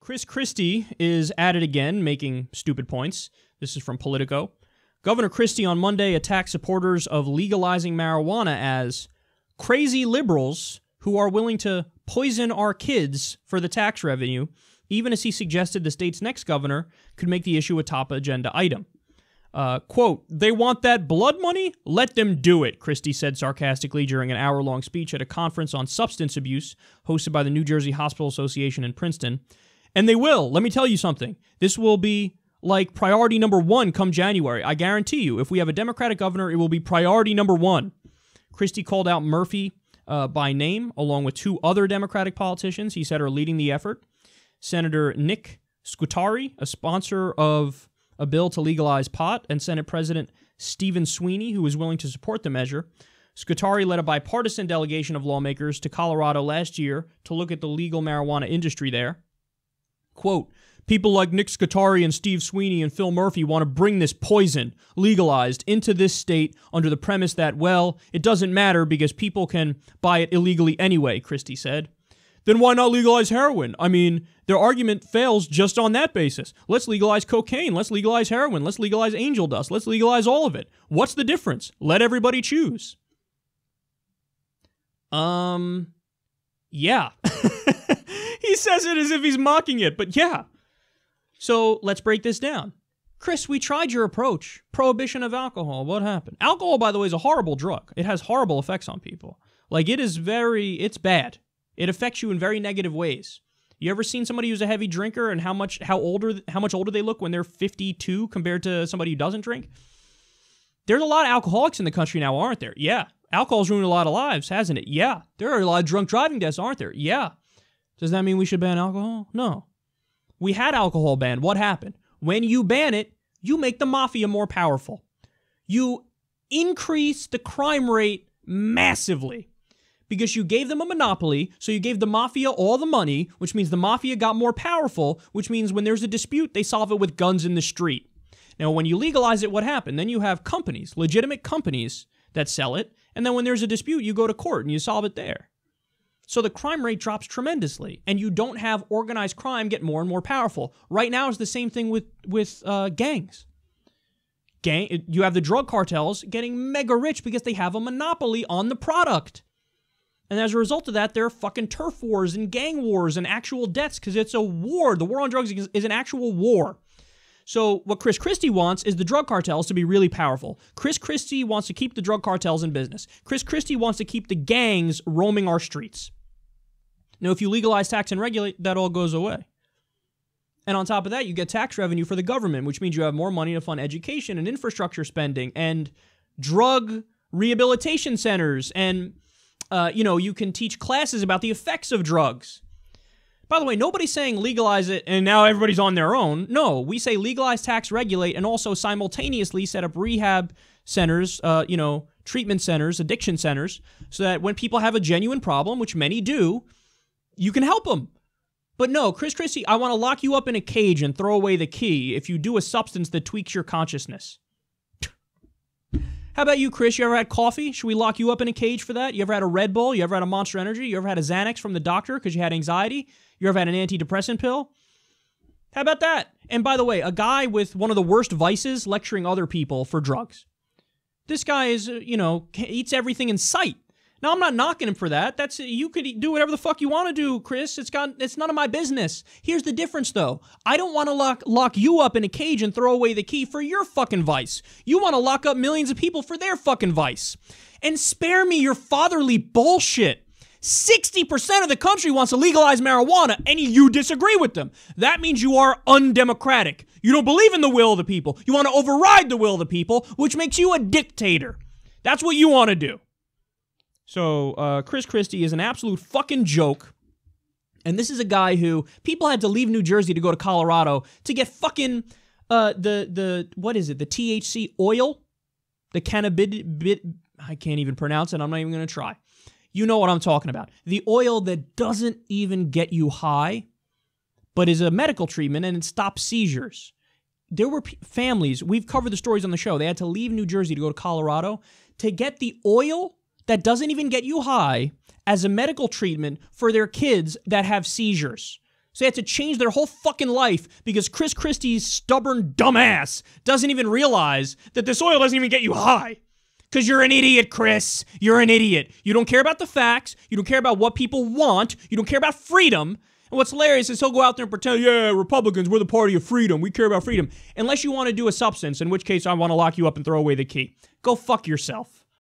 Christie is at it again, making stupid points. This is from Politico. Governor Christie on Monday attacked supporters of legalizing marijuana as crazy liberals who are willing to poison our kids for the tax revenue, even as he suggested the state's next governor could make the issue a top agenda item. Quote, "They want that blood money? Let them do it," Christie said sarcastically during an hour-long speech at a conference on substance abuse hosted by the New Jersey Hospital Association in Princeton. And they will. Let me tell you something. This will be like priority number one come January. I guarantee you, if we have a Democratic governor, it will be priority number one. Christie called out Murphy by name, along with two other Democratic politicians he said are leading the effort. Senator Nick Scutari, a sponsor of a bill to legalize pot, and Senate President Stephen Sweeney, who is willing to support the measure. Scutari led a bipartisan delegation of lawmakers to Colorado last year to look at the legal marijuana industry there. Quote, "People like Nick Scutari and Steve Sweeney and Phil Murphy want to bring this poison, legalized, into this state under the premise that, well, it doesn't matter because people can buy it illegally anyway," Christie said. Then why not legalize heroin? I mean, their argument fails just on that basis. Let's legalize cocaine. Let's legalize heroin. Let's legalize angel dust. Let's legalize all of it. What's the difference? Let everybody choose. Yeah. He says it as if he's mocking it, but yeah. So let's break this down. Chris, we tried your approach. Prohibition of alcohol. What happened? Alcohol, by the way, is a horrible drug. It has horrible effects on people. Like, it's bad. It affects you in very negative ways. You ever seen somebody who's a heavy drinker and how much older they look when they're 52 compared to somebody who doesn't drink? There's a lot of alcoholics in the country now, aren't there? Yeah. Alcohol's ruined a lot of lives, hasn't it? Yeah. There are a lot of drunk driving deaths, aren't there? Yeah. Does that mean we should ban alcohol? No. We had alcohol banned. What happened? When you ban it, you make the mafia more powerful. You increase the crime rate massively because you gave them a monopoly, so you gave the mafia all the money, which means the mafia got more powerful, which means when there's a dispute, they solve it with guns in the street. Now, when you legalize it, what happened? Then you have companies, legitimate companies that sell it, and then when there's a dispute, you go to court and you solve it there. So the crime rate drops tremendously, and you don't have organized crime get more and more powerful. Right now is the same thing with gangs. You have the drug cartels getting mega rich because they have a monopoly on the product. And as a result of that, there are fucking turf wars and gang wars and actual deaths because it's a war. The war on drugs is an actual war. So what Chris Christie wants is the drug cartels to be really powerful. Chris Christie wants to keep the drug cartels in business. Chris Christie wants to keep the gangs roaming our streets. Now, if you legalize, tax, and regulate, that all goes away. And on top of that, you get tax revenue for the government, which means you have more money to fund education and infrastructure spending and drug rehabilitation centers. And, you can teach classes about the effects of drugs. By the way, nobody's saying legalize it and now everybody's on their own. No, we say legalize, tax, regulate, and also simultaneously set up rehab centers, treatment centers, addiction centers, so that when people have a genuine problem, which many do, you can help them. But no, Chris Christie, I want to lock you up in a cage and throw away the key if you do a substance that tweaks your consciousness. How about you, Chris? You ever had coffee? Should we lock you up in a cage for that? You ever had a Red Bull? You ever had a Monster Energy? You ever had a Xanax from the doctor because you had anxiety? You ever had an antidepressant pill? How about that? And by the way, a guy with one of the worst vices lecturing other people for drugs. This guy is, eats everything in sight. Now, I'm not knocking him for that. You could do whatever the fuck you want to do, Chris. It's none of my business. Here's the difference, though. I don't want to lock you up in a cage and throw away the key for your fucking vice. You want to lock up millions of people for their fucking vice. And spare me your fatherly bullshit. 60% of the country wants to legalize marijuana, and you disagree with them. That means you are undemocratic. You don't believe in the will of the people. You want to override the will of the people, which makes you a dictator. That's what you want to do. So, Chris Christie is an absolute fucking joke. And this is a guy who, people had to leave New Jersey to go to Colorado to get fucking, the THC oil? The cannabis, I can't even pronounce it, I'm not even going to try. You know what I'm talking about. The oil that doesn't even get you high, but is a medical treatment and it stops seizures. There were families, we've covered the stories on the show, they had to leave New Jersey to go to Colorado to get the oil that doesn't even get you high as a medical treatment for their kids that have seizures. So they had to change their whole fucking life because Chris Christie's stubborn dumbass doesn't even realize that this oil doesn't even get you high. Because you're an idiot, Chris. You're an idiot. You don't care about the facts. You don't care about what people want. You don't care about freedom. And what's hilarious is he'll go out there and pretend, yeah, Republicans, we're the party of freedom. We care about freedom. Unless you want to do a substance, in which case I want to lock you up and throw away the key. Go fuck yourself.